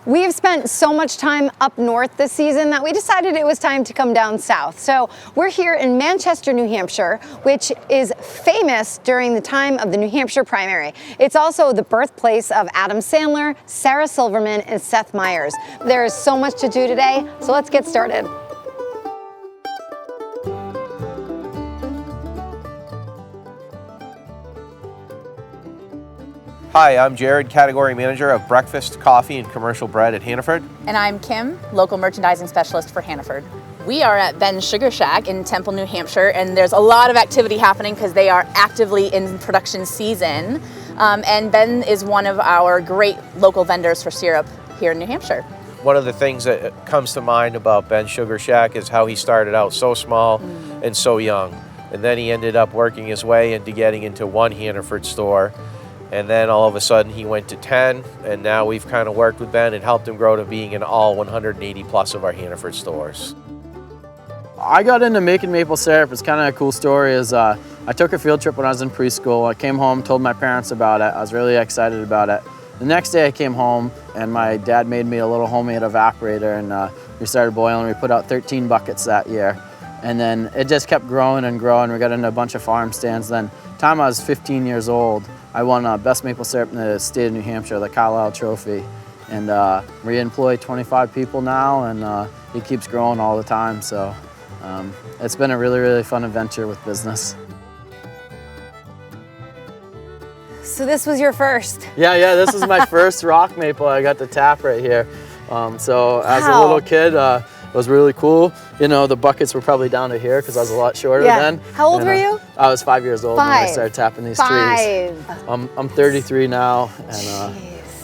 We have spent so much time up north this season that we decided it was time to come down south. So we're here in Manchester, New Hampshire, which is famous during the time of the New Hampshire primary. It's also the birthplace of Adam Sandler, Sarah Silverman, and Seth Meyers. There is so much to do today, so let's get started. Hi, I'm Jared, Category Manager of Breakfast, Coffee, and Commercial Bread at Hannaford. And I'm Kim, Local Merchandising Specialist for Hannaford. We are at Ben's Sugar Shack in Temple, New Hampshire, and there's a lot of activity happening because they are actively in production season. And Ben is one of our great local vendors for syrup here in New Hampshire. One of the things that comes to mind about Ben's Sugar Shack is how he started out so small and so young. And then he ended up working his way into getting into one Hannaford store. And then all of a sudden he went to 10, and now we've kind of worked with Ben and helped him grow to being in all 180 plus of our Hannaford stores. I got into making maple syrup. It's kind of a cool story. I took a field trip when I was in preschool. I came home, told my parents about it. I was really excited about it. The next day I came home and my dad made me a little homemade evaporator, and we started boiling. We put out 13 buckets that year. And then it just kept growing and growing. We got into a bunch of farm stands. Then time I was 15 years old, I won Best Maple Syrup in the state of New Hampshire, the Carlisle Trophy. And we employ 25 people now, and it keeps growing all the time. So it's been a really, really fun adventure with business. So this was your first? Yeah, this is my first rock maple. I got the tap right here. So as a little kid, it was really cool. You know, the buckets were probably down to here because I was a lot shorter then. How old were you? I was 5 years old when I started tapping these trees. I'm 33 now, and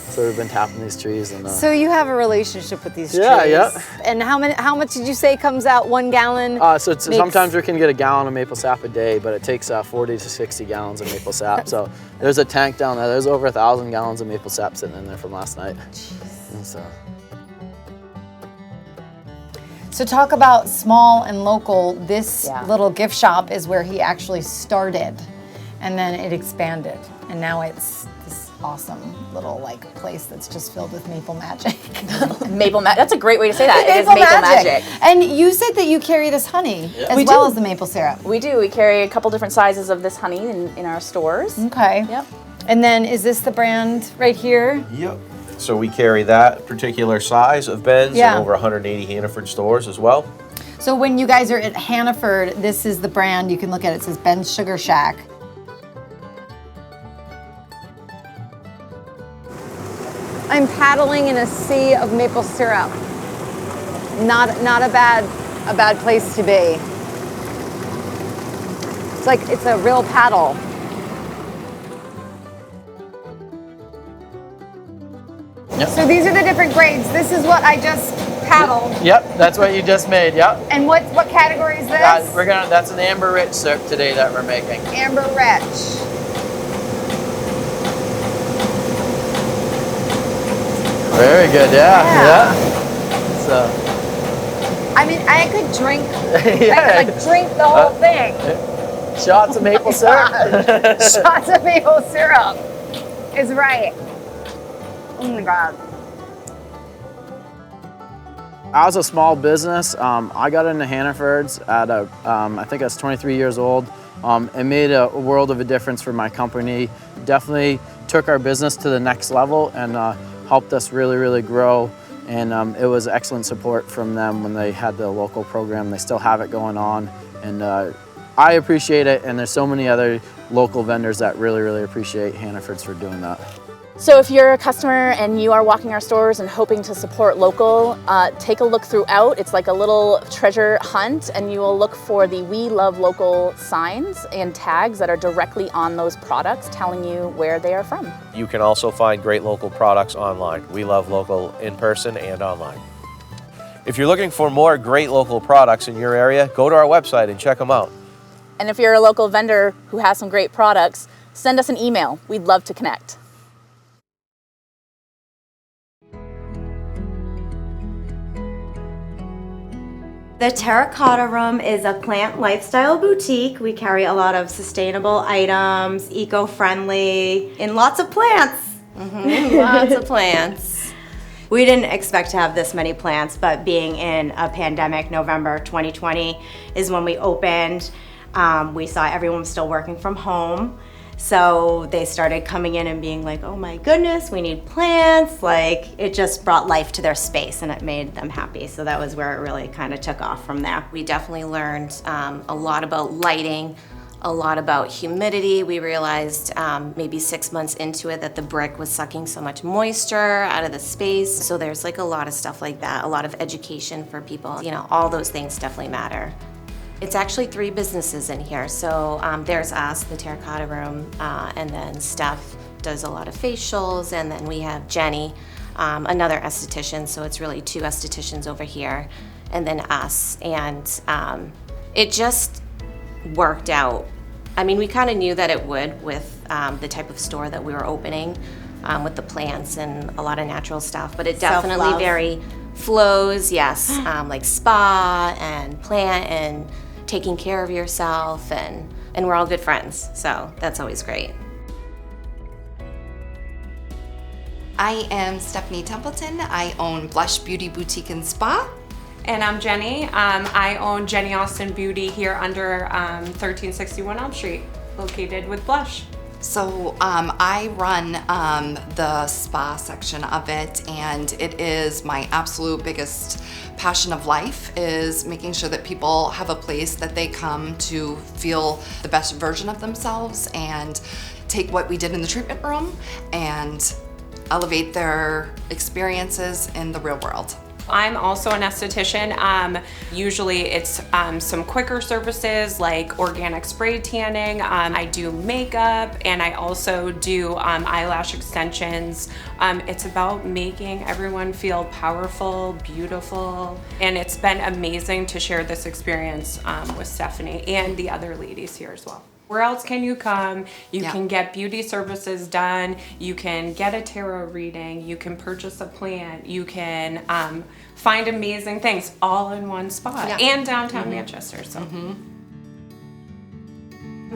so we've been tapping these trees. And so you have a relationship with these trees. Yeah. And how much did you say comes out 1 gallon? Sometimes we can get a gallon of maple sap a day, but it takes 40 to 60 gallons of maple sap. So there's a tank down there. There's over 1,000 gallons of maple sap sitting in there from last night. So talk about small and local. This little gift shop is where he actually started, and then it expanded, and now it's this awesome little place that's just filled with maple magic. That's a great way to say that. It is maple magic. And you said that you carry this honey as well as the maple syrup. We do. We carry a couple different sizes of this honey in our stores. Okay. Yep. And then is this the brand right here? Yep. So we carry that particular size of Ben's in over 180 Hannaford stores as well. So when you guys are at Hannaford, this is the brand. You can look at it. It says Ben's Sugar Shack. I'm paddling in a sea of maple syrup. Not a bad place to be. It's a real paddle. Yep. So these are the different grades. This is what I just paddled. Yep, that's what you just made. Yep. And what category is this? That's an amber rich syrup today that we're making. Amber rich. Very good. Yeah. So. I mean, I could drink. I could drink the whole thing. Shots of maple syrup. Shots of maple syrup is right. Oh my God. I was a small business. I got into Hannaford's at I think I was 23 years old. It made a world of a difference for my company. Definitely took our business to the next level and helped us really, really grow. And it was excellent support from them when they had the local program. They still have it going on. And I appreciate it. And there's so many other local vendors that really, really appreciate Hannaford's for doing that. So if you're a customer and you are walking our stores and hoping to support local, take a look throughout. It's like a little treasure hunt, and you will look for the We Love Local signs and tags that are directly on those products telling you where they are from. You can also find great local products online. We love local in person and online. If you're looking for more great local products in your area, go to our website and check them out. And if you're a local vendor who has some great products, send us an email. We'd love to connect. The Terracotta Room is a plant lifestyle boutique. We carry a lot of sustainable items, eco-friendly, and lots of plants. Lots of plants. We didn't expect to have this many plants, but being in a pandemic, November 2020 is when we opened. We saw everyone was still working from home. So they started coming in and being like, oh my goodness, we need plants. Like, it just brought life to their space and it made them happy. So that was where it really kind of took off from there. We definitely learned a lot about lighting, a lot about humidity. We realized maybe 6 months into it that the brick was sucking so much moisture out of the space. So there's like a lot of stuff like that, a lot of education for people. You know, all those things definitely matter. It's actually 3 businesses in here. So there's us, the Terracotta Room, and then Steph does a lot of facials, and then we have Jenny, another esthetician, so it's really 2 estheticians over here, and then us. And it just worked out. I mean, we kind of knew that it would with the type of store that we were opening, with the plants and a lot of natural stuff, but it definitely Self-love. very flows, yes, like spa and plant and taking care of yourself, and we're all good friends, so that's always great. I am Stephanie Templeton. I own Blush Beauty Boutique and Spa. And I'm Jenny. I own Jenny Austin Beauty here under 1361 Elm Street, located with Blush. So I run the spa section of it, and it is my absolute biggest passion of life, is making sure that people have a place that they come to feel the best version of themselves and take what we did in the treatment room and elevate their experiences in the real world. I'm also an esthetician. Usually it's some quicker services like organic spray tanning. I do makeup, and I also do eyelash extensions. It's about making everyone feel powerful, beautiful, and it's been amazing to share this experience with Stephanie and the other ladies here as well. Where else can you come? You can get beauty services done. You can get a tarot reading. You can purchase a plant. You can find amazing things all in one spot, and downtown Manchester. So. I'm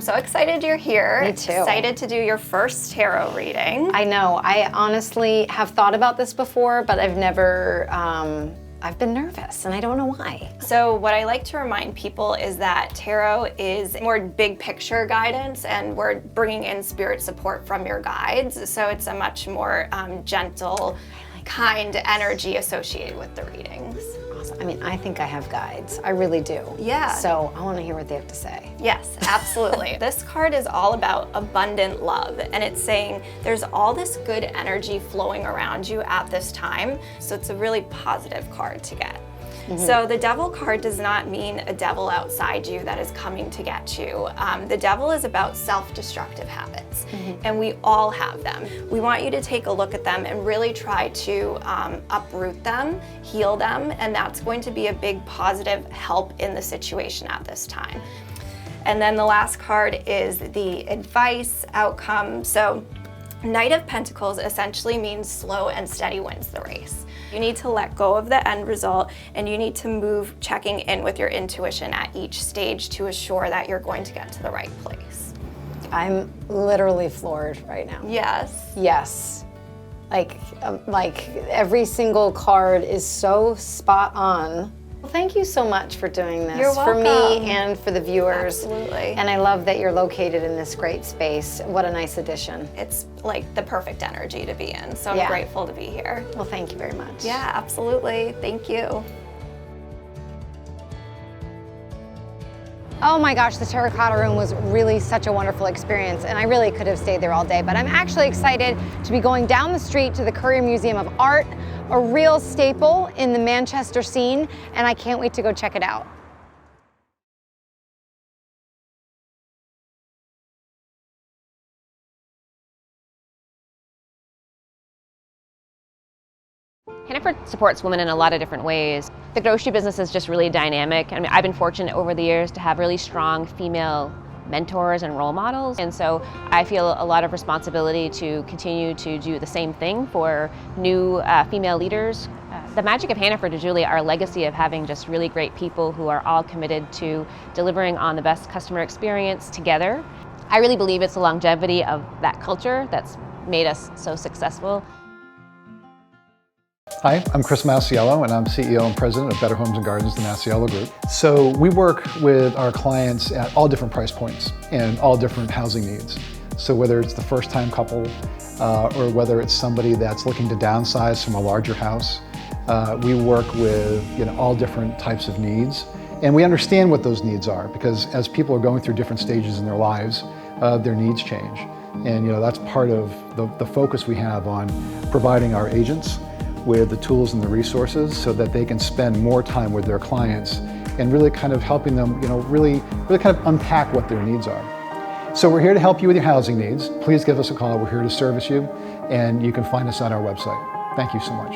so excited you're here. Me too. Excited to do your first tarot reading. I know. I honestly have thought about this before, but I've never, I've been nervous and I don't know why. So what I like to remind people is that tarot is more big picture guidance, and we're bringing in spirit support from your guides. So it's a much more gentle, kind energy associated with the readings. Awesome. I mean, I think I have guides. I really do. Yeah. So I want to hear what they have to say. Yes, absolutely. This card is all about abundant love, and it's saying there's all this good energy flowing around you at this time. So it's a really positive card to get. So the devil card does not mean a devil outside you that is coming to get you. The devil is about self-destructive habits, and we all have them. We want you to take a look at them and really try to uproot them, heal them, and that's going to be a big positive help in the situation at this time. And then the last card is the advice outcome. So Knight of Pentacles essentially means slow and steady wins the race. You need to let go of the end result, and you need to move checking in with your intuition at each stage to assure that you're going to get to the right place. I'm literally floored right now. Yes. Yes. Like every single card is so spot on. Well, thank you so much for doing this. You're For welcome. me and for the viewers. Absolutely. And I love that you're located in this great space. What a nice addition. It's like the perfect energy to be in, so I'm Yeah. grateful to be here. Well, thank you very much. Yeah, absolutely. Thank you. Oh my gosh, the Terracotta Room was really such a wonderful experience, and I really could have stayed there all day, but I'm actually excited to be going down the street to the Currier Museum of Art, a real staple in the Manchester scene, and I can't wait to go check it out. Hannaford supports women in a lot of different ways. The grocery business is just really dynamic. I mean, I've been fortunate over the years to have really strong female mentors and role models, and so I feel a lot of responsibility to continue to do the same thing for new female leaders. The magic of Hannaford is really our legacy of having just really great people who are all committed to delivering on the best customer experience together. I really believe it's the longevity of that culture that's made us so successful. Hi, I'm Chris Masiello, and I'm CEO and President of Better Homes and Gardens, the Masiello Group. So we work with our clients at all different price points and all different housing needs. So whether it's the first-time couple or whether it's somebody that's looking to downsize from a larger house, we work with all different types of needs. And we understand what those needs are because as people are going through different stages in their lives, their needs change. And that's part of the focus we have on providing our agents with the tools and the resources so that they can spend more time with their clients and really kind of helping them, really kind of unpack what their needs are. So we're here to help you with your housing needs. Please give us a call. We're here to service you, and you can find us on our website. Thank you so much.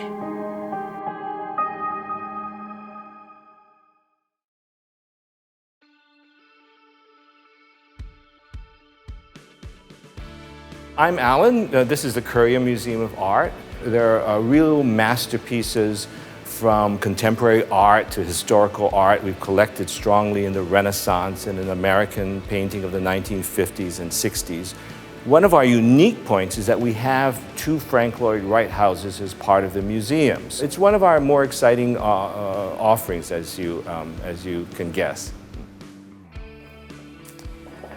I'm Alan. This is the Currier Museum of Art. There are real masterpieces from contemporary art to historical art. We've collected strongly in the Renaissance and in American painting of the 1950s and 60s. One of our unique points is that we have 2 Frank Lloyd Wright houses as part of the museums. It's one of our more exciting offerings, as you can guess.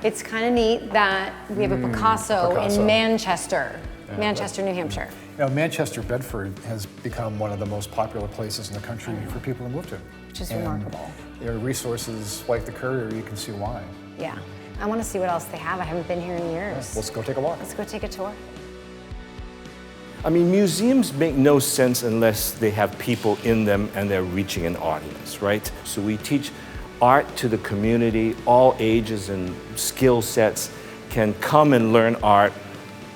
It's kind of neat that we have a Picasso in Manchester, New Hampshire. Manchester, Bedford has become one of the most popular places in the country for people to move to. Which is remarkable. There are resources like the Currier, you can see why. Yeah, I want to see what else they have. I haven't been here in years. Let's go take a walk. Let's go take a tour. I mean, museums make no sense unless they have people in them and they're reaching an audience, right? So we teach art to the community. All ages and skill sets can come and learn art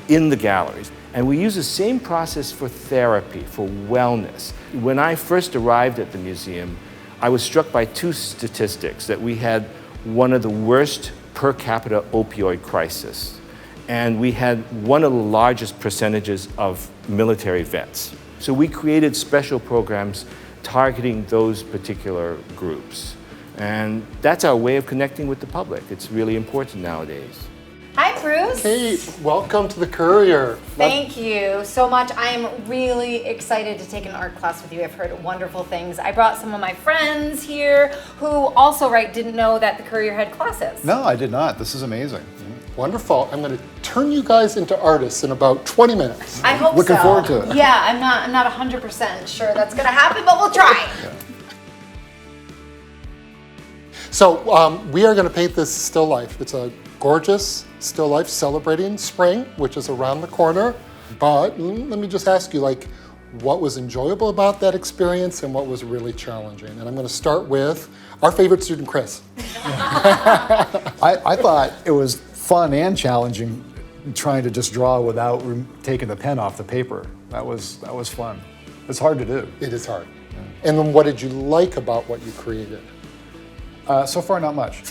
in the galleries. And we use the same process for therapy, for wellness. When I first arrived at the museum, I was struck by 2 statistics, that we had one of the worst per capita opioid crisis, and we had one of the largest percentages of military vets. So we created special programs targeting those particular groups. And that's our way of connecting with the public. It's really important nowadays. Hi, Bruce. Kate, welcome to the Currier. Thank you so much. I am really excited to take an art class with you. I've heard wonderful things. I brought some of my friends here who also didn't know that the Currier had classes. No, I did not. This is amazing. Wonderful. I'm going to turn you guys into artists in about 20 minutes. I hope Looking so. forward to it. Yeah, I'm not 100% sure that's going to happen, but we'll try. So we are going to paint this still life. It's a gorgeous still life celebrating spring, which is around the corner. But let me just ask you, what was enjoyable about that experience and what was really challenging? And I'm going to start with our favorite student, Chris. I thought it was fun and challenging trying to just draw without taking the pen off the paper. That was fun. It's hard to do. It is hard. Yeah. And then what did you like about what you created? So far, not much.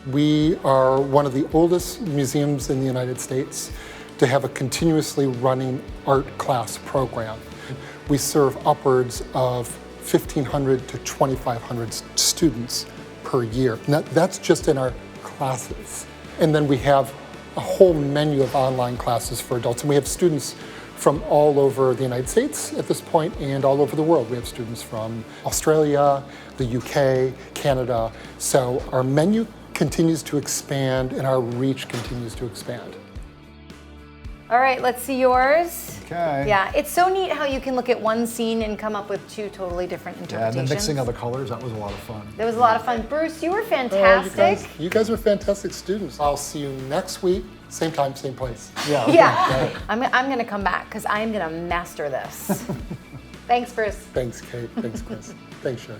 We are one of the oldest museums in the United States to have a continuously running art class program. We serve upwards of 1,500 to 2,500 students per year. Now, that's just in our classes. And then we have a whole menu of online classes for adults. And we have students from all over the United States at this point and all over the world. We have students from Australia, the UK, Canada. So our menu continues to expand and our reach continues to expand. All right, let's see yours. Okay. Yeah, it's so neat how you can look at one scene and come up with 2 totally different Yeah, interpretations. and then mixing of the colors, that was a lot of fun. That was a lot of fun. Bruce, you were fantastic. You guys are fantastic students. I'll see you next week, same time, same place. Yeah. Okay. Yeah, I'm going to come back because I'm going to master this. Thanks, Bruce. Thanks, Kate. Thanks, Chris. Thanks, Sherry.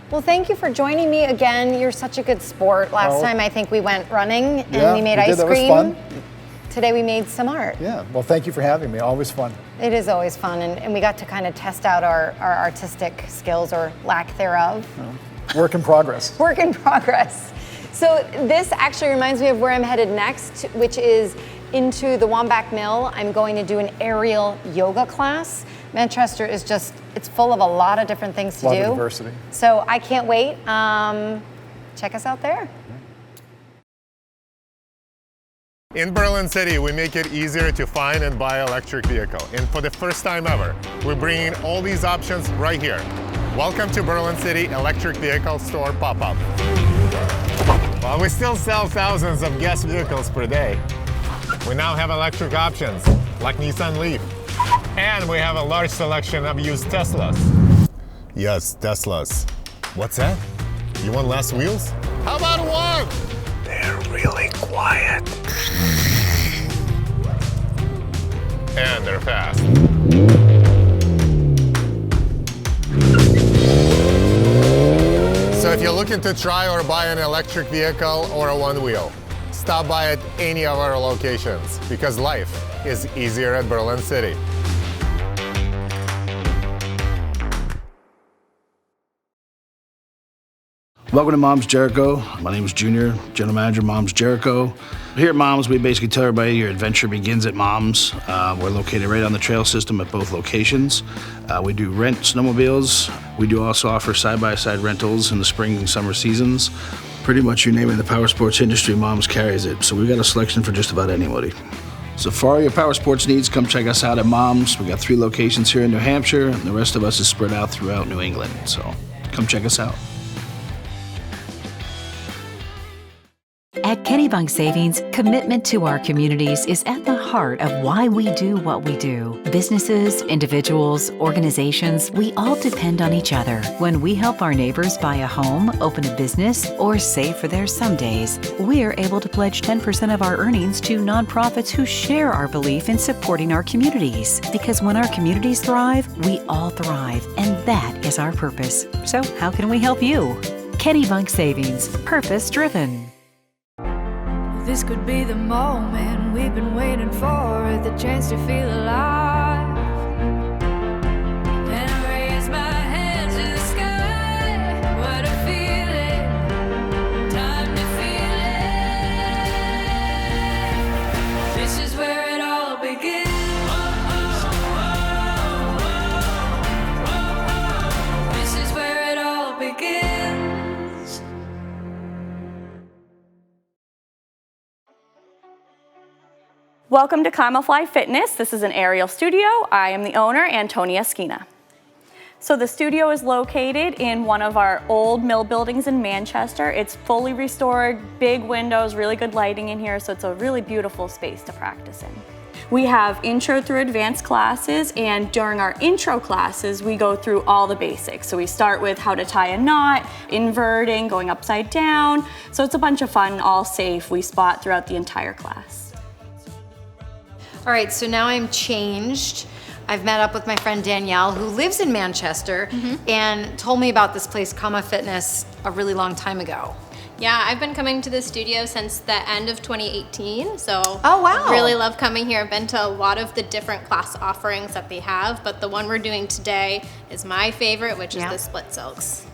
Well, thank you for joining me again. You're such a good sport. Last time I think we went running and we made ice cream. That was fun. Today we made some art. Yeah, well, thank you for having me. Always fun. It is always fun, and we got to kind of test out our artistic skills or lack thereof. Work in progress. Work in progress. So this actually reminds me of where I'm headed next, which is into the Wambach Mill. I'm going to do an aerial yoga class. Manchester is just, it's full of a lot of different things to do. A lot of diversity. So I can't wait. Check us out there. In Berlin City, we make it easier to find and buy an electric vehicle. And for the first time ever, we're bringing all these options right here. Welcome to Berlin City Electric Vehicle Store Pop-Up. While we still sell thousands of gas vehicles per day, we now have electric options like Nissan Leaf. And we have a large selection of used Teslas. Yes, Teslas. What's that? You want less wheels? How about one? They're really quiet. And they're fast. So if you're looking to try or buy an electric vehicle or a one-wheel, stop by at any of our locations because life is easier at Berlin City. Welcome to Mom's Jericho. My name is Junior, General Manager, Mom's Jericho. Here at Mom's, we basically tell everybody your adventure begins at Mom's. We're located right on the trail system at both locations. We do rent snowmobiles. We do also offer side-by-side rentals in the spring and summer seasons. Pretty much you name it in the power sports industry, Mom's carries it. So we've got a selection for just about anybody. So for all your power sports needs, come check us out at Mom's. We got 3 locations here in New Hampshire, and the rest of us is spread out throughout New England. So come check us out. At Kennebunk Savings, commitment to our communities is at the heart of why we do what we do. Businesses, individuals, organizations, we all depend on each other. When we help our neighbors buy a home, open a business, or save for their somedays, we're able to pledge 10% of our earnings to nonprofits who share our belief in supporting our communities. Because when our communities thrive, we all thrive, and that is our purpose. So how can we help you? Kennebunk Savings, purpose-driven. This could be the moment we've been waiting for, the chance to feel alive. And I raise my hands to the sky. What a feeling, time to feel it. This is where it all begins. This is where it all begins. Welcome to Camoufly Fitness. This is an aerial studio. I am the owner, Antonia Skina. So the studio is located in one of our old mill buildings in Manchester. It's fully restored, big windows, really good lighting in here, so it's a really beautiful space to practice in. We have intro through advanced classes, and during our intro classes, we go through all the basics. So we start with how to tie a knot, inverting, going upside down. So it's a bunch of fun, all safe. We spot throughout the entire class. All right, so now I'm changed. I've met up with my friend Danielle, who lives in Manchester, and told me about this place, Kama Fitness, a really long time ago. Yeah, I've been coming to the studio since the end of 2018, so oh wow, I really love coming here. I've been to a lot of the different class offerings that they have, but the one we're doing today is my favorite, which is the split silks.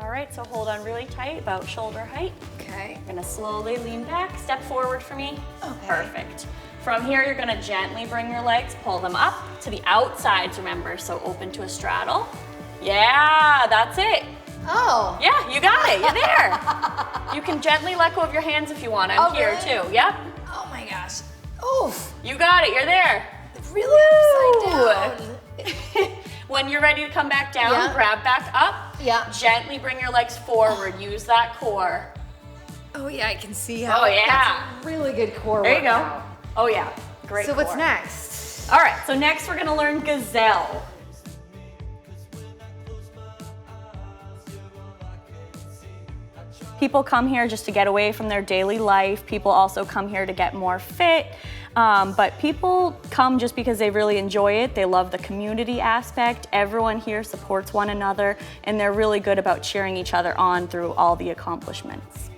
All right, so hold on really tight, about shoulder height. Okay. You're gonna slowly lean back, step forward for me. Okay. Perfect. From here, you're gonna gently bring your legs, pull them up to the outsides, remember, so open to a straddle. Yeah, that's it. Oh. Yeah, you got it, you're there. You can gently let go of your hands if you want. I'm here too, yep. Oh my gosh. Oof. You got it, you're there. Really upside down. When you're ready to come back down, grab back up. Yeah. Gently bring your legs forward, use that core. Oh yeah, I can see how. Oh yeah. That's a really good core There you go. workout. Oh yeah, great So what's core. next? All right, so next we're gonna learn gazelle. People come here just to get away from their daily life. People also come here to get more fit. But people come just because they really enjoy it. They love the community aspect. Everyone here supports one another, and they're really good about cheering each other on through all the accomplishments.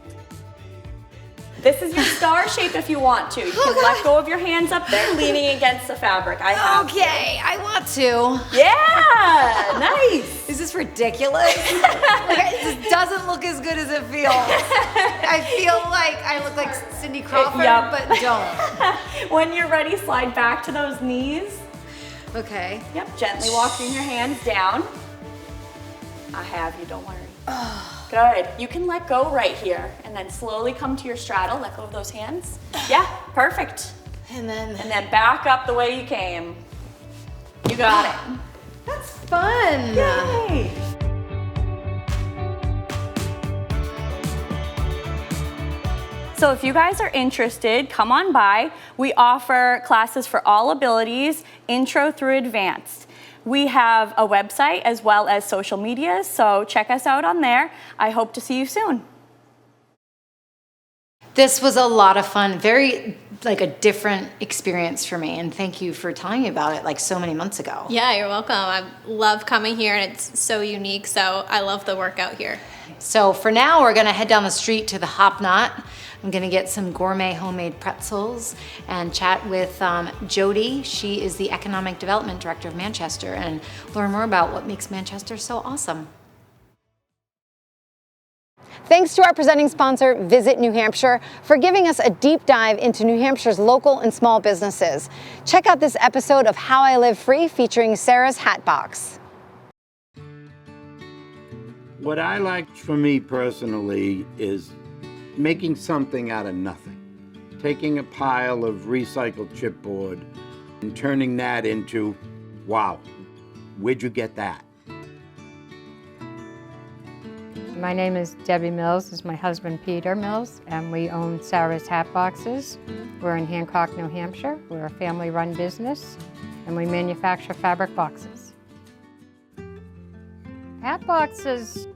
This is your star shape if you want to. You can let go of your hands up there, leaning against the fabric. I have Okay, I want to. Yeah, nice. Is this ridiculous? This doesn't look as good as it feels. I feel like I look like Cindy Crawford, but don't. When you're ready, slide back to those knees. Okay. Yep, gently walking your hands down. I have you, don't worry. Good. You can let go right here and then slowly come to your straddle. Let go of those hands. Yeah, perfect. And then back up the way you came. You got it. That's fun. Yay. So if you guys are interested, come on by. We offer classes for all abilities, intro through advanced. We have a website as well as social media, so check us out on there. I hope to see you soon. This was a lot of fun, very like a different experience for me, and thank you for telling me about it like so many months ago. Yeah, you're welcome. I love coming here and it's so unique, so I love the workout here. So for now, we're gonna head down the street to the Hopknot. I'm gonna get some gourmet homemade pretzels and chat with Jody. She is the Economic Development Director of Manchester, and learn more about what makes Manchester so awesome. Thanks to our presenting sponsor, Visit New Hampshire, for giving us a deep dive into New Hampshire's local and small businesses. Check out this episode of How I Live Free featuring Sarah's Hat Box. What I like for me personally is making something out of nothing. Taking a pile of recycled chipboard and turning that into, wow, where'd you get that? My name is Debbie Mills. This is my husband, Peter Mills, and we own Sarah's Hat Boxes. We're in Hancock, New Hampshire. We're a family-run business, and we manufacture fabric boxes. Hat boxes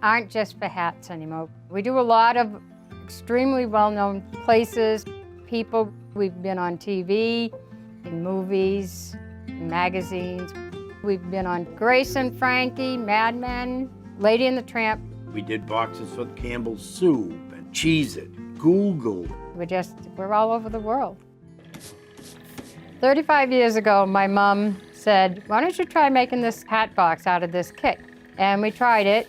aren't just for hats anymore. We do a lot of extremely well-known places, people. We've been on TV, in movies, in magazines. We've been on Grace and Frankie, Mad Men, Lady and the Tramp. We did boxes for Campbell's Soup and Cheez-It, Google. We're all over the world. 35 years ago, my mom said, why don't you try making this hat box out of this kit? And we tried it,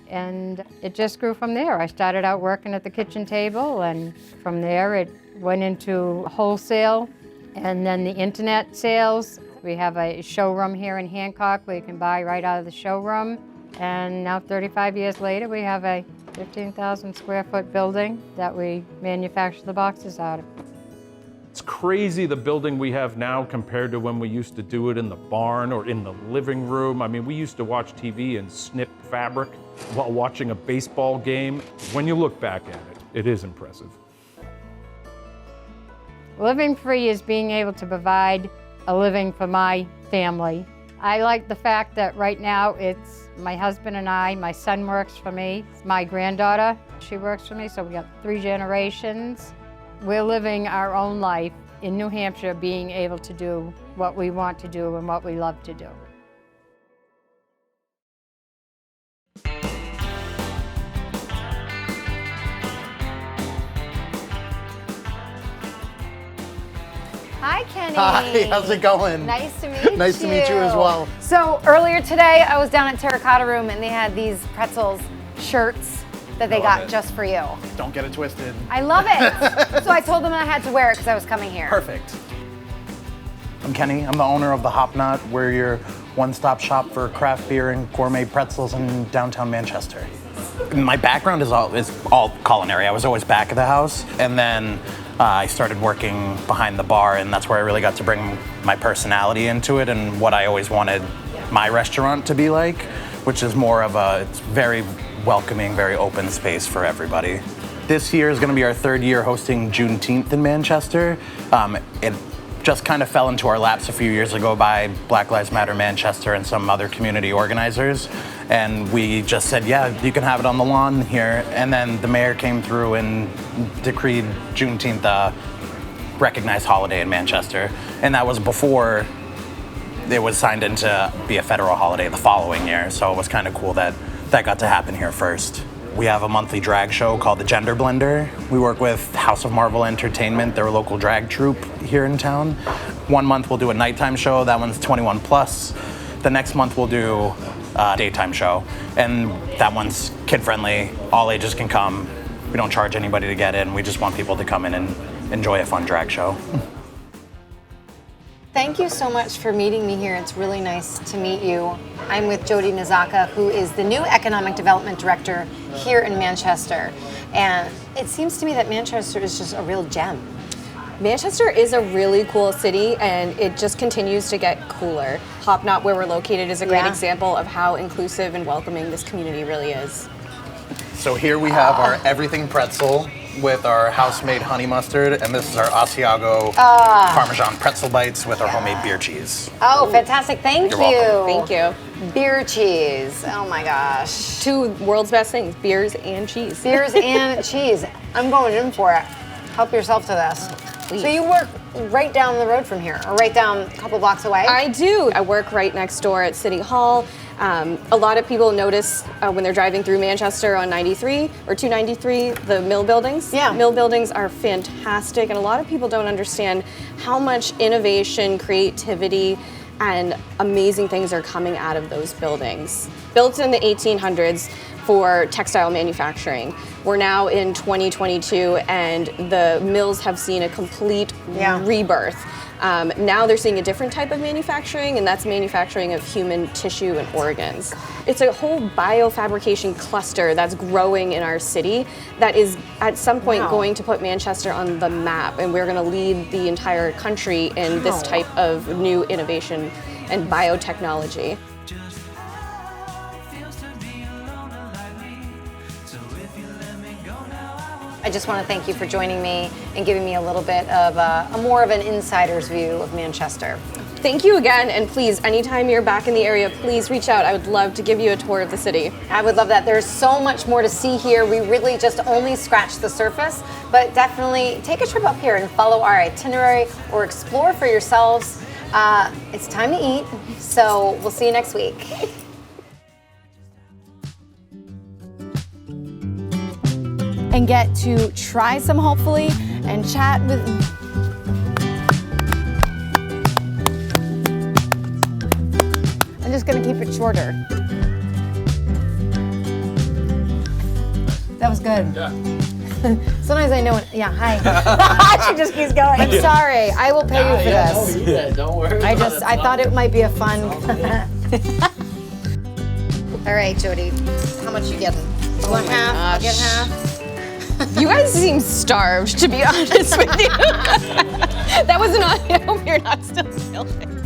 and it just grew from there. I started out working at the kitchen table, and from there it went into wholesale, and then the internet sales. We have a showroom here in Hancock where you can buy right out of the showroom. And now 35 years later, we have a 15,000 square foot building that we manufacture the boxes out of. It's crazy the building we have now compared to when we used to do it in the barn or in the living room. I mean, we used to watch TV and snip fabric while watching a baseball game. When you look back at it, it is impressive. Living free is being able to provide a living for my family. I like the fact that right now it's my husband and I, my son works for me, my granddaughter, she works for me, so we got 3 generations. We're living our own life in New Hampshire, being able to do what we want to do and what we love to do. Hi, Kenny. Hi, how's it going? Nice to meet you. Nice to meet you as well. So earlier today, I was down at Terracotta Room and they had these pretzels shirts that they got just for you. Don't get it twisted. I love it. So I told them I had to wear it because I was coming here. Perfect. I'm Kenny. I'm the owner of the Hopknot. We're your one-stop shop for craft beer and gourmet pretzels in downtown Manchester. My background is all culinary. I was always back of the house, and then I started working behind the bar, and that's where I really got to bring my personality into it and what I always wanted my restaurant to be like, which is more of it's very welcoming, very open space for everybody. This year is going to be our 3rd year hosting Juneteenth in Manchester. It just kind of fell into our laps a few years ago by Black Lives Matter Manchester and some other community organizers. And we just said, yeah, you can have it on the lawn here. And then the mayor came through and decreed Juneteenth a recognized holiday in Manchester. And that was before it was signed in to be a federal holiday the following year. So it was kind of cool that that got to happen here first. We have a monthly drag show called the Gender Blender. We work with House of Marvel Entertainment. They're a local drag troupe here in town. One month we'll do a nighttime show. That one's 21 plus. The next month we'll do a daytime show. And that one's kid friendly. All ages can come. We don't charge anybody to get in. We just want people to come in and enjoy a fun drag show. thank you so much for meeting me here. It's really nice to meet you. I'm with Jody Nizaka, who is the new Economic Development Director here in Manchester. And it seems to me that Manchester is just a real gem. Manchester is a really cool city, and it just continues to get cooler. Hopknot, where we're located, is a great example of how inclusive and welcoming this community really is. So here we have our everything pretzel with our house-made honey mustard, and this is our Asiago Parmesan pretzel bites with our homemade beer cheese. Oh, fantastic. Thank You're you. welcome. Thank you. Beer cheese. Oh my gosh. Two world's best things, beers and cheese. Beers and cheese. I'm going in for it. Help yourself to this. Please. So you work right down the road from here, or right down a couple blocks away? I do. I work right next door at City Hall. A lot of people notice when they're driving through Manchester on 93 or 293, the mill buildings. Yeah. Mill buildings are fantastic, and a lot of people don't understand how much innovation, creativity, and amazing things are coming out of those buildings. Built in the 1800s for textile manufacturing. We're now in 2022, and the mills have seen a complete rebirth. Now they're seeing a different type of manufacturing, and that's manufacturing of human tissue and organs. It's a whole biofabrication cluster that's growing in our city that is at some point going to put Manchester on the map, and we're going to lead the entire country in this type of new innovation and biotechnology. I just want to thank you for joining me and giving me a little bit of a more of an insider's view of Manchester. Thank you again, and please, anytime you're back in the area, please reach out. I would love to give you a tour of the city. I would love that. There's so much more to see here. We really just only scratched the surface, but definitely take a trip up here and follow our itinerary or explore for yourselves. It's time to eat, so we'll see you next week. And get to try some, hopefully, and chat with. I'm just gonna keep it shorter. That was good. Yeah. Sometimes I know. Yeah, hi. She just keeps going. I'm sorry. I will pay you for this. No, yeah, don't worry. I thought it might be a fun. All right, Jody. How much you getting? You want half? I'll get half. You guys seem starved, to be honest with you. That wasn't on. I hope you're not still filming.